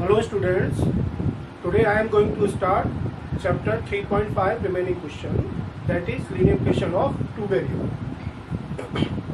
Hello students, today I am going to start chapter 3.5 remaining question, that is linear equation of two variable.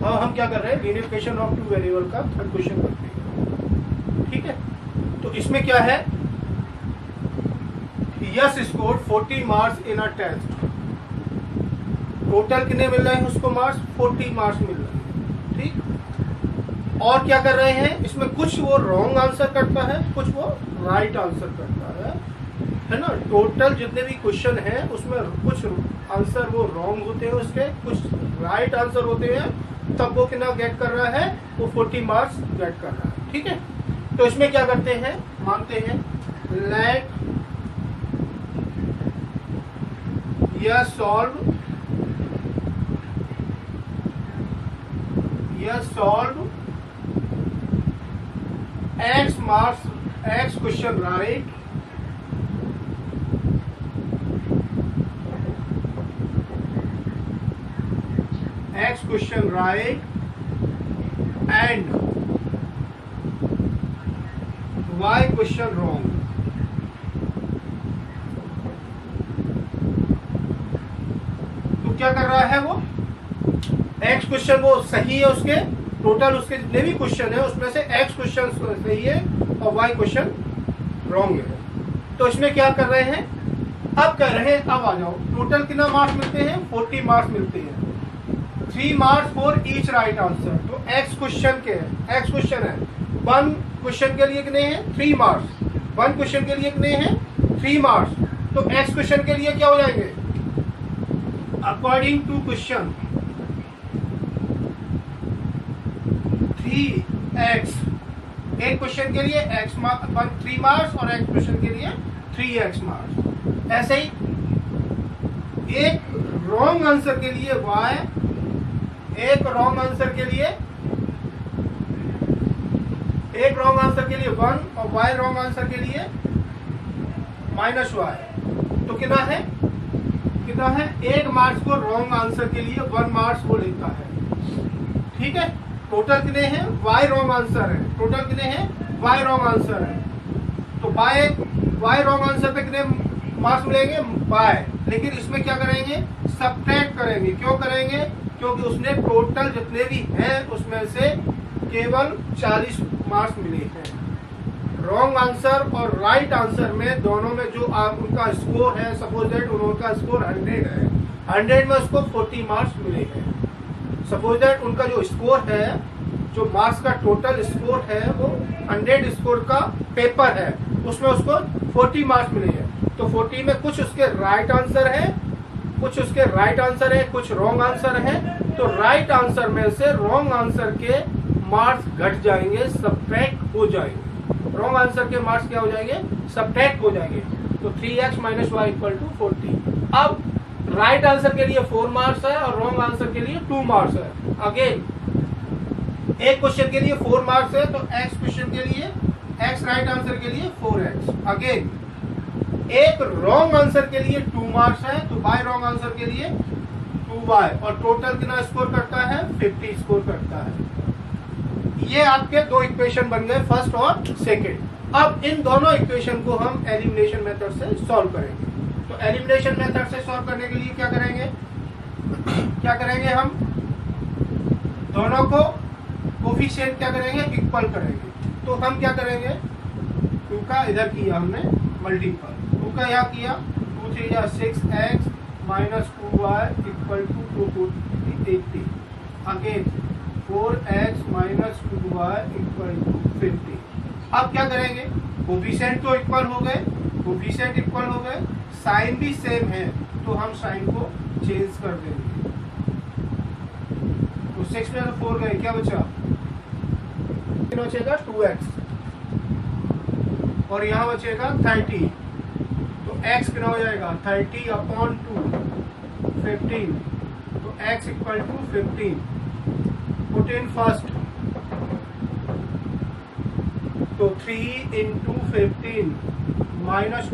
हाँ, हम क्या कर रहे हैं, linear equation of two variable का third question करते हैं. ठीक है, तो इसमें क्या है, Yash score 40 marks in a test. Total कितने मिल रहे हैं उसको मार्क्स, 40 मार्क्स मिल रहे हैं. ठीक, और क्या कर रहे हैं, इसमें कुछ वो रॉन्ग आंसर करता है, कुछ वो राइट आंसर करता है ना. टोटल जितने भी क्वेश्चन हैं उसमें कुछ आंसर वो रॉन्ग होते हैं, उसके कुछ राइट आंसर होते हैं, तब वो कितना गेट कर रहा है, वो 40 मार्क्स गेट कर रहा है. ठीक है, तो इसमें क्या करते हैं, मानते हैं let us solve X marks X question right, X question right and Y question wrong. तो क्या कर रहा है वो, X क्वेश्चन वो सही है, उसके टोटल उसके जितने भी क्वेश्चन है उसमें से X क्वेश्चन सही है और Y क्वेश्चन रॉन्ग है. तो इसमें क्या कर रहे हैं, अब कर रहे हैं, अब आ जाओ, टोटल कितना मार्क्स मिलते हैं, 40 मार्क्स मिलते हैं. 3 marks for each right answer. तो X क्वेश्चन के X क्वेश्चन है, 1 क्वेश्चन के लिए कितने हैं, 3 मार्क्स. 1 क्वेश्चन के लिए कितने हैं, 3 मार्क्स. तो X क्वेश्चन के लिए क्या हो जाएंगे, अकॉर्डिंग टू क्वेश्चन 3x. एक क्वेश्चन के लिए x 3 मार्क्स और एक क्वेश्चन के लिए 3x मार्क्स. ऐसे ही एक रॉन्ग आंसर के लिए y, एक रॉन्ग आंसर के लिए 1 और y रॉन्ग आंसर के लिए -y. तो कितना है 1 मार्क्स को रॉन्ग आंसर के लिए 1 मार्क्स वो लेता है. ठीक है, टोटल कितने हैं, y रॉन्ग आंसर है, टोटल कितने हैं, y रॉन्ग आंसर है. तो y रॉन्ग आंसर पे कितने मार्क्स मिलेंगे, y. लेकिन इसमें क्या करेंगे, सब्ट्रैक्ट करेंगे. क्यों करेंगे, क्योंकि उसने टोटल जितने भी हैं उसमें से केवल 40 मार्क्स मिले हैं. रॉन्ग आंसर और राइट आंसर में दोनों में जो उनका स्कोर है, सपोज दैट उनका स्कोर 100 है, 100 में उसको 40 मार्क्स मिले हैं. सपोज दैट उनका जो स्कोर है, जो मार्क्स का टोटल स्कोर है वो 100 स्कोर का पेपर है, उसमें उसको 40 मार्क्स मिले हैं. तो 40 में कुछ उसके राइट आंसर है, कुछ रॉन्ग आंसर है. तो राइट आंसर में से रॉन्ग आंसर के मार्क्स घट जाएंगे, सब्ट्रैक्ट हो जाएंगे. रॉन्ग आंसर के मार्क्स क्या हो जाएंगे, सब्ट्रैक्ट हो जाएंगे. तो 3x - y = 40. अब राइट आंसर के लिए 4 मार्क्स है और रॉन्ग आंसर के लिए 2 मार्क्स है. अगेन एक क्वेश्चन के लिए 4 मार्क्स है, तो x क्वेश्चन के लिए, x राइट आंसर के लिए 4x. अगेन एक रॉन्ग आंसर के लिए 2 मार्क्स है, तो y रॉन्ग आंसर के लिए 2y. और टोटल कितना स्कोर करता है, 50 स्कोर करता है. ये आपके दो इक्वेशन बन गए, फर्स्ट और सेकेंड. अब इन दोनों इक्वेशन को हम एलिमिनेशन मेथड से सॉल्व करेंगे. तो एलिमिनेशन मेथड से सॉल्व करने के लिए क्या करेंगे, हम दोनों को कोफिशिएंट क्या करेंगे, इक्वल करेंगे. तो हम क्या करेंगे, 2 का इधर किया हमने मल्टीपल, 2 का यहाँ किया, 2 3 या 6x - 2y = 280. Again 4x - 2y = 50. अब क्या करेंगे, कोफिशिएंट तो इक्वल हो गए, साइन भी सेम है, तो हम साइन को चेंज कर देंगे. तो 6 में 4 गए, क्या बचा, बचेगा 2x और यहाँ बचेगा 30. तो x कितना हो जाएगा, 30/2 15. तो x = 15. पुट इन फर्स्ट, तो 3 × 15 - y =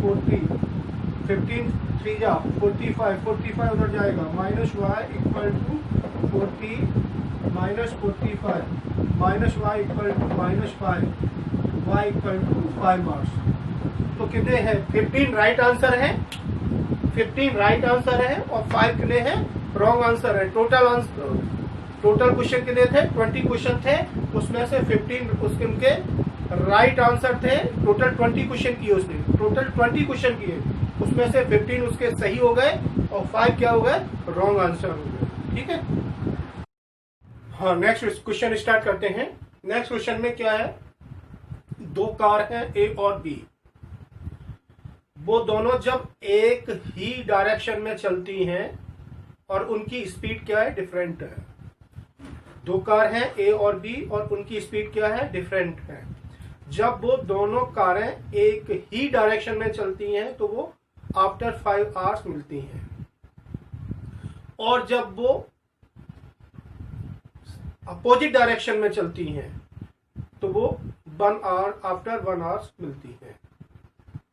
40. 15 3 जा 45 उधर जाएगा, -y = 40 -45 -y = -5 y equal to 5 marks. तो कितने हैं? 15 राइट आंसर है, 15 राइट आंसर है और 5 कितने हैं? रॉन्ग आंसर है। टोटल क्वेश्चन कितने थे? 20 क्वेश्चन थे, उसमें से 15 उनके राइट आंसर थे। टोटल 20 क्वेश्चन किए उसने, टोटल 20 क्वेश्चन किए, उसमें से 15 उसके सही हो गए और 5 क्या हो गए? रॉन्ग आंसर हो गए। ठीक है, हाँ नेक्स्ट क्वेश्चन स्टार्ट करते हैं। नेक्स्ट क्वेश्चन में क्या है? दो कार हैं ए और बी, वो दोनों जब एक ही डायरेक्शन में चलती हैं और उनकी स्पीड क्या है? डिफरेंट है। दो कार हैं ए और बी और उनकी स्पीड क्या है? डिफरेंट है। जब वो दोनों कारें एक ही डायरेक्शन में चलती हैं तो वो आफ्टर 5 आवर्स मिलती हैं, और जब वो अपोजिट डायरेक्शन में चलती हैं तो वो 1 आवर आफ्टर 1 आवर्स मिलती हैं।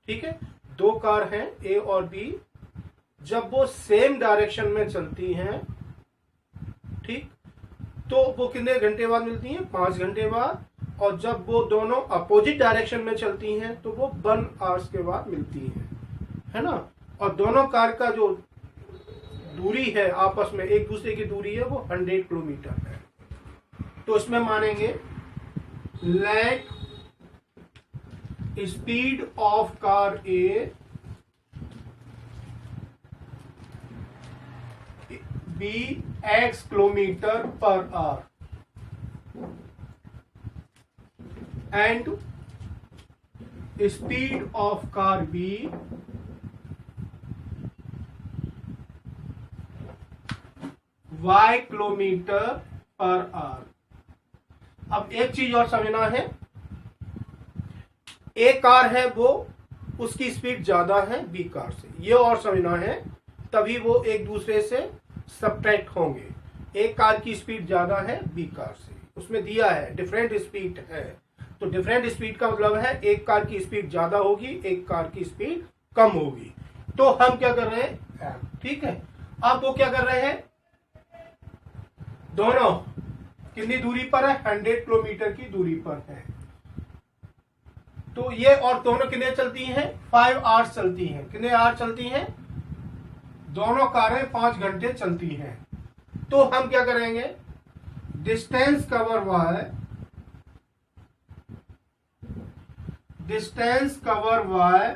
ठीक है, दो कार हैं ए और बी, जब वो सेम डायरेक्शन में चलती हैं, ठीक, तो वो कितने घंटे बाद मिलती हैं? 5 घंटे बाद। और जब वो दोनों अपोजिट डायरेक्शन में चलती हैं तो वो 1 आवर्स के बाद मिलती हैं, है ना। और दोनों कार का जो दूरी है आपस में, एक दूसरे की दूरी है, वो 100 किलोमीटर है। तो इसमें मानेंगे let speed of car A B x kilometre per hour and speed of car B y kilometre per hour. अब एक चीज और समझना है, ए कार है वो, उसकी स्पीड ज्यादा है बी कार से, ये और समझना है, तभी वो एक दूसरे से सब्ट्रैक्ट होंगे। एक कार की स्पीड ज्यादा है बी कार से, उसमें दिया है डिफरेंट स्पीड है, तो डिफरेंट स्पीड का मतलब है एक कार की स्पीड ज्यादा होगी, एक कार की स्पीड कम होगी। तो हम क्या कर रहे हैं? ठीक है, अब वो क्या कर रहे हैं? दोनों कितनी दूरी पर है? 100 किलोमीटर की दूरी पर है। तो ये और दोनों कितने चलती हैं? 5 आवर्स चलती हैं। कितने आवर्स चलती हैं? दोनों कारें 5 घंटे चलती हैं। तो हम क्या करेंगे? डिस्टेंस कवर बाय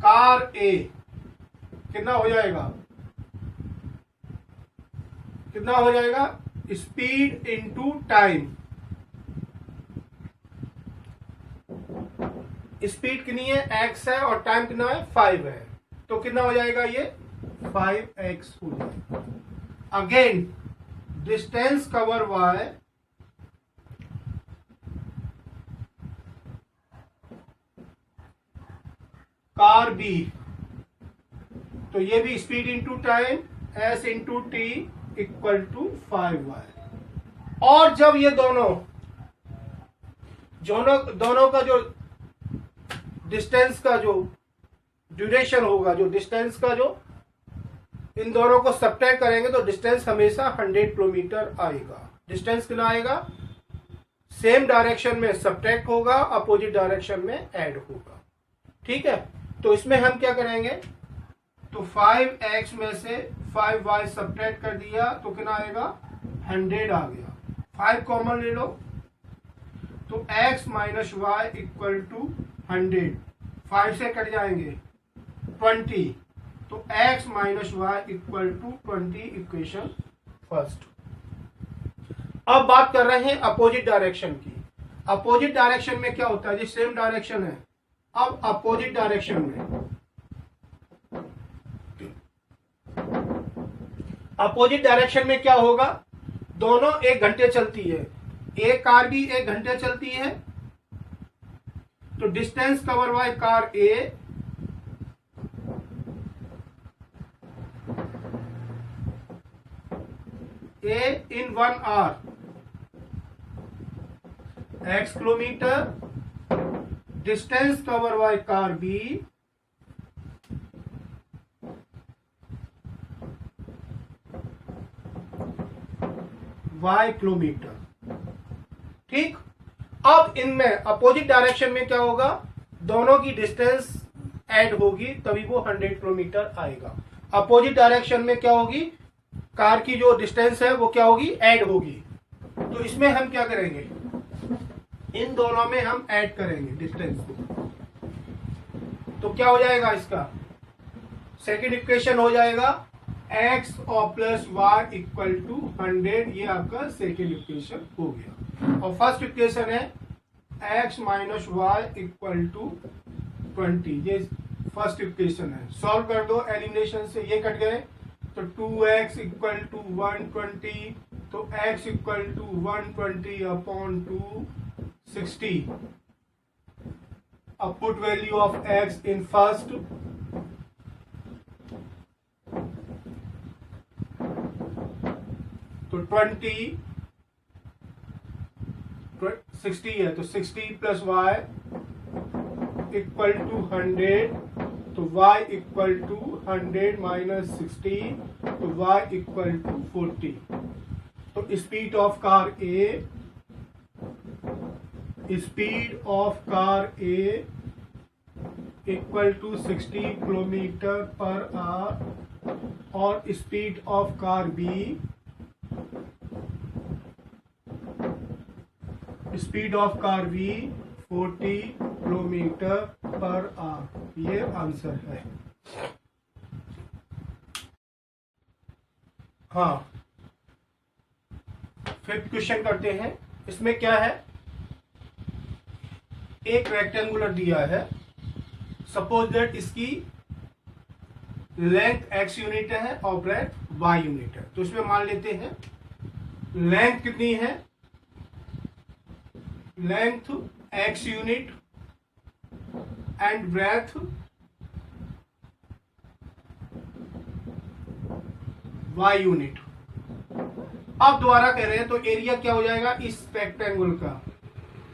कार ए कितना हो जाएगा? कितना हो जाएगा? Speed into time. स्पीड कितनी है? x है और टाइम कितना है? 5 है। तो कितना हो जाएगा? ये 5x हो जाएगा। Again distance cover by car B, तो ये भी speed into time, s into T equal to 5y। और जब ये दोनों का जो डिस्टेंस का जो ड्यूरेशन होगा, जो डिस्टेंस का जो इन दोनों को सब्ट्रैक्ट करेंगे तो डिस्टेंस हमेशा 100 किलोमीटर आएगा। डिस्टेंस कितना आएगा? सेम डायरेक्शन में सब्ट्रैक्ट होगा, अपोजिट डायरेक्शन में ऐड होगा। ठीक है, तो इसमें हम क्या करेंगे? तो 5x में से 5y सब्ट्रैक्ट कर दिया तो कितना आएगा? 100 आ गया। 5 कॉमन ले लो तो x minus Y equal to 100, 5 से कट जाएंगे 20, तो x minus Y equal to 20 equation first. अब बात कर रहे हैं अपोजिट डायरेक्शन की। अपोजिट डायरेक्शन में क्या होता है? जी सेम डायरेक्शन है। अब अपोजिट डायरेक्शन में, अपोजिट डायरेक्शन में क्या होगा? दोनों 1 घंटे चलती है, एक कार भी 1 घंटे चलती है, तो distance cover by car A in 1 hour x किलोमीटर, distance cover by car B y किलोमीटर। ठीक, अब इनमें अपोजिट डायरेक्शन में क्या होगा, दोनों की डिस्टेंस ऐड होगी तभी वो 100 किलोमीटर आएगा। अपोजिट डायरेक्शन में क्या होगी, कार की जो डिस्टेंस है वो क्या होगी, ऐड होगी। तो इसमें हम क्या करेंगे, इन दोनों में हम ऐड करेंगे डिस्टेंस को, तो क्या हो जाएगा, इसका सेकेंड इक्वेशन हो जाएगा x और प्लस वाई इक्वल टू 100। ये आपका सेकेंड इक्वेशन हो गया। और फर्स्ट इक्वेशन है x minus Y equal to 20। ये फर्स्ट इक्वेशन है। सॉल्व कर दो एलिमिनेशन से, ये कट गए तो 2x इक्वल टू 120, तो x इक्वल टू 120 अपॉन 260। अब put value of x in first, तो 20 60 है, तो 60 प्लस वाई इक्वल टू 100, तो y इक्वल टू 100 माइनस 60, तो y इक्वल टू 40। तो speed of car A equal to 60 kilometre per hour और speed of car B speed of car B 40 kilometre per hour. ये answer है। हाँ, fifth question करते हैं। इसमें क्या है, एक रेक्टेंगुलर दिया है, सपोज दैट इसकी लेंथ x यूनिट है और ब्रेथ y यूनिट है। तो इसमें मान लेते हैं लेंथ कितनी है, length x unit and breadth y unit. अब दोबारा कह रहे हैं तो एरिया क्या हो जाएगा, इस रेक्टेंगल का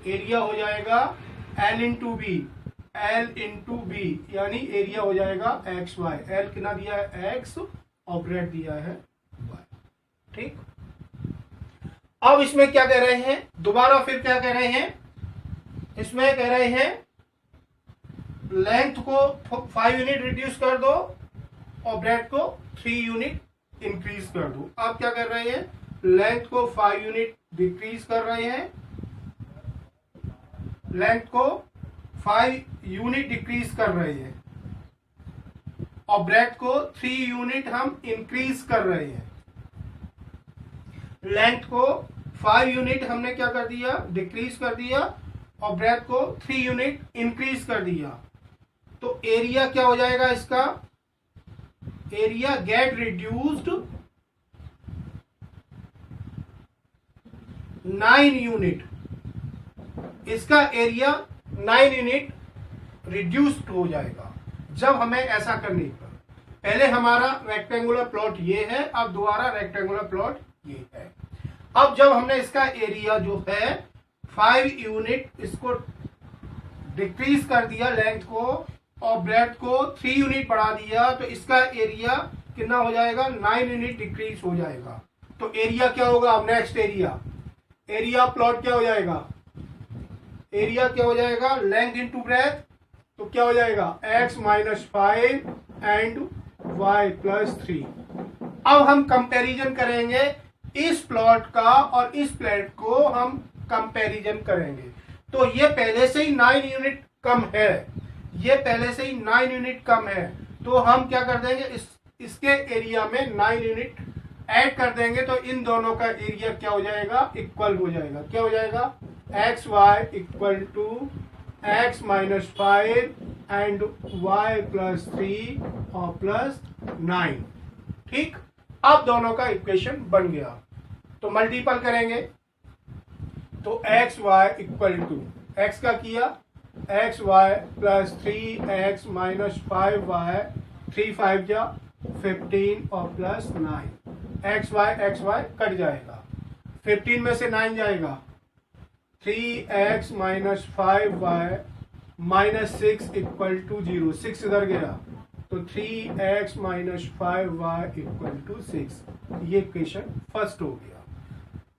एरिया हो जाएगा L into B, L into B, यानी एरिया हो जाएगा एक्स वाई। L कितना दिया है x और ब्रेथ दिया है y। ठीक, अब इसमें क्या कह रहे हैं, दोबारा फिर क्या कह रहे हैं, इसमें कह रहे हैं लेंथ को 5 यूनिट रिड्यूस कर दो और ब्रेथ को 3 यूनिट इंक्रीज कर दो। अब क्या कर रहे हैं, लेंथ को 5 यूनिट डिक्रीज कर रहे हैं, लेंथ को 5 यूनिट डिक्रीज कर रहे हैं और ब्रेथ को 3 यूनिट हम इंक्रीज कर रहे हैं। लेंथ को 5 यूनिट हमने क्या कर दिया, डिक्रीज कर दिया और ब्रेथ को 3 यूनिट इंक्रीज कर दिया। तो एरिया क्या हो जाएगा, इसका एरिया गेट रिड्यूस्ड 9 यूनिट, इसका एरिया 9 यूनिट रिड्यूस्ड हो जाएगा जब हमें ऐसा करने पर। पहले हमारा रेक्टेंगुलर प्लॉट ये है, अब दोबारा रेक्टेंगुलर प्लॉट ये है। अब जब हमने इसका एरिया जो है 5 यूनिट इसको डिक्रीज कर दिया लेंथ को और ब्रेथ को 3 यूनिट बढ़ा दिया, तो इसका एरिया कितना हो जाएगा, 9 यूनिट डिक्रीज हो जाएगा। तो एरिया क्या होगा, अब नेक्स्ट एरिया प्लॉट क्या हो जाएगा, एरिया क्या हो जाएगा, लेंथ इंटू ब्रेथ, तो क्या हो जाएगा x minus 5 and y plus 3। अब हम कंपैरिजन करेंगे इस प्लॉट का और इस प्लॉट को हम कंपैरिजन करेंगे। तो ये पहले से ही 9 यूनिट कम है, ये पहले से ही 9 यूनिट कम है, तो हम क्या कर देंगे, इसके एरिया में 9 यूनिट ऐड कर देंगे। तो इन दोनों का एरिया क्या हो जाएगा, इक्वल हो जाएगा। क्या हो जाएगा, X Y equal to X minus 5 and y plus 3 और प्लस 9। ठीक, अब दोनों का इक्वेशन बन गया। तो मल्टीपल करेंगे तो X Y equal to X का किया x Y plus 3x minus 5y, 3 5 जा 15 और प्लस 9। एक्स वाई कट जाएगा, 15 में से 9 जाएगा, 3x minus 5y minus 6 equal to 0, 6 इधर गया तो 3x minus 5y equal to 6। ये इक्वेशन फर्स्ट हो गया।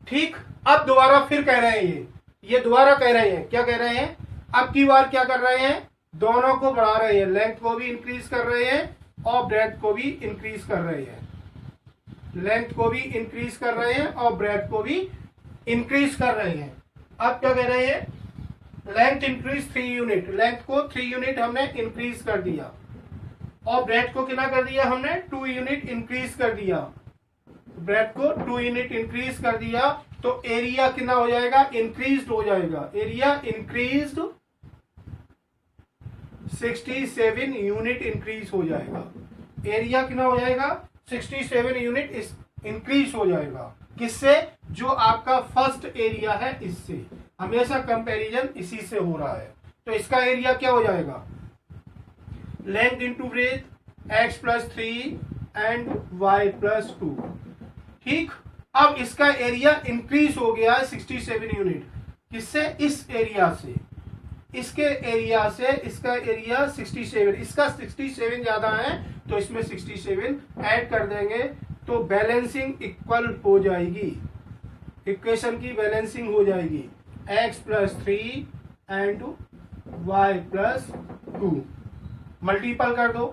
ठीक, अब दोबारा फिर कह रहे हैं ये दोबारा कह रहे हैं, क्या कह रहे हैं, अब की बार क्या कर रहे हैं, दोनों को बढ़ा रहे हैं, लेंथ को भी इंक्रीज कर रहे हैं और ब्रेथ को भी इंक्रीज कर रहे हैं, लेंथ को भी इंक्रीज कर रहे हैं और ब्रेथ को भी इंक्रीज कर रहे हैं। अब क्या कह रहे हैं, लेंथ इंक्रीज 3 यूनिट, लेंथ को 3 यूनिट हमने इंक्रीज कर दिया और ब्रेथ को कितना कर दिया हमने, 2 यूनिट इंक्रीज कर दिया, ब्रेथ को 2 यूनिट इंक्रीज कर दिया, तो एरिया कितना हो जाएगा, इंक्रीज्ड हो जाएगा, एरिया इंक्रीज्ड 67 यूनिट इंक्रीज हो जाएगा, एरिया कितना हो जाएगा, 67 यूनिट इंक्रीज हो जाएगा। किससे, जो आपका फर्स्ट एरिया है इससे, हमेशा कंपैरिजन इसी से हो रहा है। तो इसका एरिया क्या हो जाएगा, length into breadth x plus 3 and y plus 2। ठीक, अब इसका एरिया इंक्रीज हो गया 67 यूनिट, किससे, इस एरिया से, इसके एरिया से इसका एरिया 67, इसका 67 ज्यादा है तो इसमें 67 ऐड कर देंगे तो बैलेंसिंग इक्वल हो जाएगी, इक्वेशन की बैलेंसिंग हो जाएगी, x plus 3 and y plus 2 multiple कर दो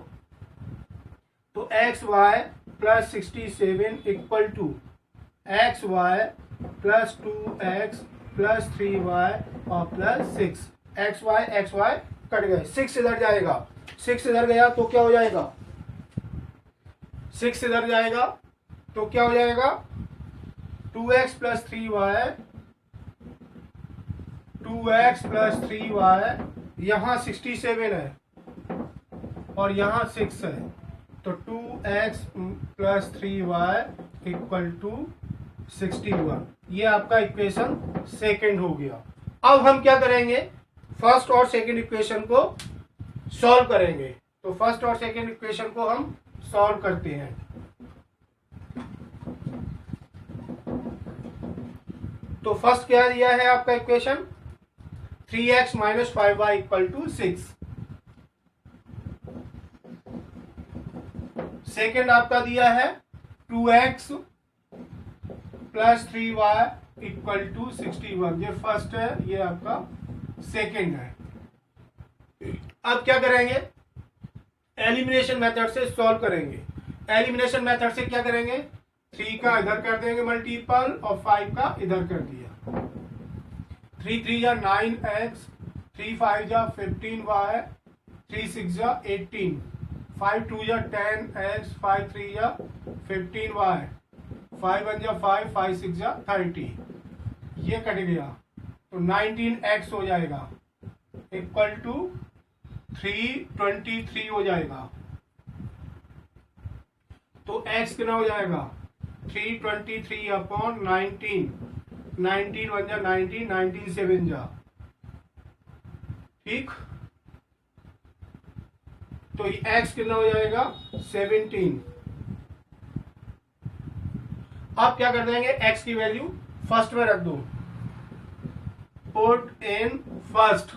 तो X Y plus 67 equal to X Y plus 2x plus 3y और प्लस 6, एक्स वाई कट गए, 6 इधर जाएगा, 6 इधर गया तो क्या हो जाएगा, 6 इधर जाएगा तो क्या हो जाएगा, 2x plus 3y, 2x plus 3y, यहाँ 67 है और यहाँ 6 है, तो 2x plus 3y equal to 61। ये आपका इक्वेशन सेकंड हो गया। अब हम क्या करेंगे, फर्स्ट और सेकंड इक्वेशन को सॉल्व करेंगे। तो फर्स्ट और सेकंड इक्वेशन को हम सॉल्व करते हैं। तो फर्स्ट क्या दिया है आपका equation, 3x minus 5y equal to 6। Second आपका दिया है 2x plus 3y equal to 61। ये फर्स्ट है, ये आपका सेकेंड है। अब क्या करेंगे, एलिमिनेशन मेथड से सॉल्व करेंगे। एलिमिनेशन मेथड से क्या करेंगे, 3 का इधर कर देंगे मल्टीपल और 5 का इधर कर दिया। 3 3 जा 9x, 3 5 जा 15y, 3 6 जा 18, 5 2 जा 10x, 5 3 जा 15y, 5 1 जा 5, 5 6 जा 30। ये कट गया तो 19x हो जाएगा इक्वल टू 323 हो जाएगा। तो x कितना हो जाएगा, 323 अपॉन 19, 19 1 जा 19, 19 7 जा, ठीक। तो x कितना हो जाएगा 17। अब क्या कर देंगे, x की वैल्यू फर्स्ट में रख दो, पुट इन फर्स्ट।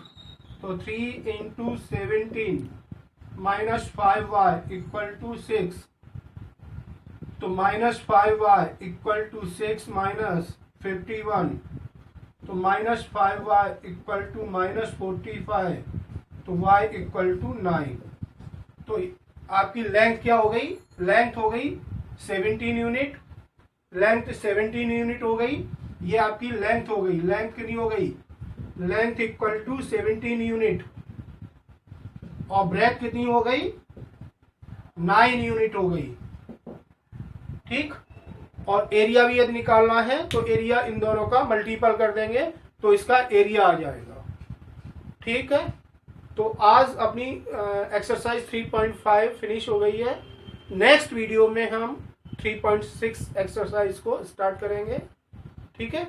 तो 3 into 17 minus 5y equal to 6, तो minus 5y equal to 6 minus 51, तो minus 5y equal to minus 45, तो y इक्वल टू 9। तो आपकी लेंथ क्या हो गई, लेंथ हो गई 17 यूनिट, लेंथ 17 यूनिट हो गई। ये आपकी लेंथ हो गई, लेंथ कितनी हो गई, लेंथ इक्वल टू 17 यूनिट, और ब्रेथ कितनी हो गई, 9 यूनिट हो गई, ठीक। और एरिया भी यदि निकालना है तो एरिया इन दोनों का मल्टीपल कर देंगे तो इसका एरिया आ जाएगा, ठीक है। तो आज अपनी एक्सरसाइज 3.5 फिनिश हो गई है। नेक्स्ट वीडियो में हम 3.6 एक्सरसाइज को स्टार्ट करेंगे, ठीक है।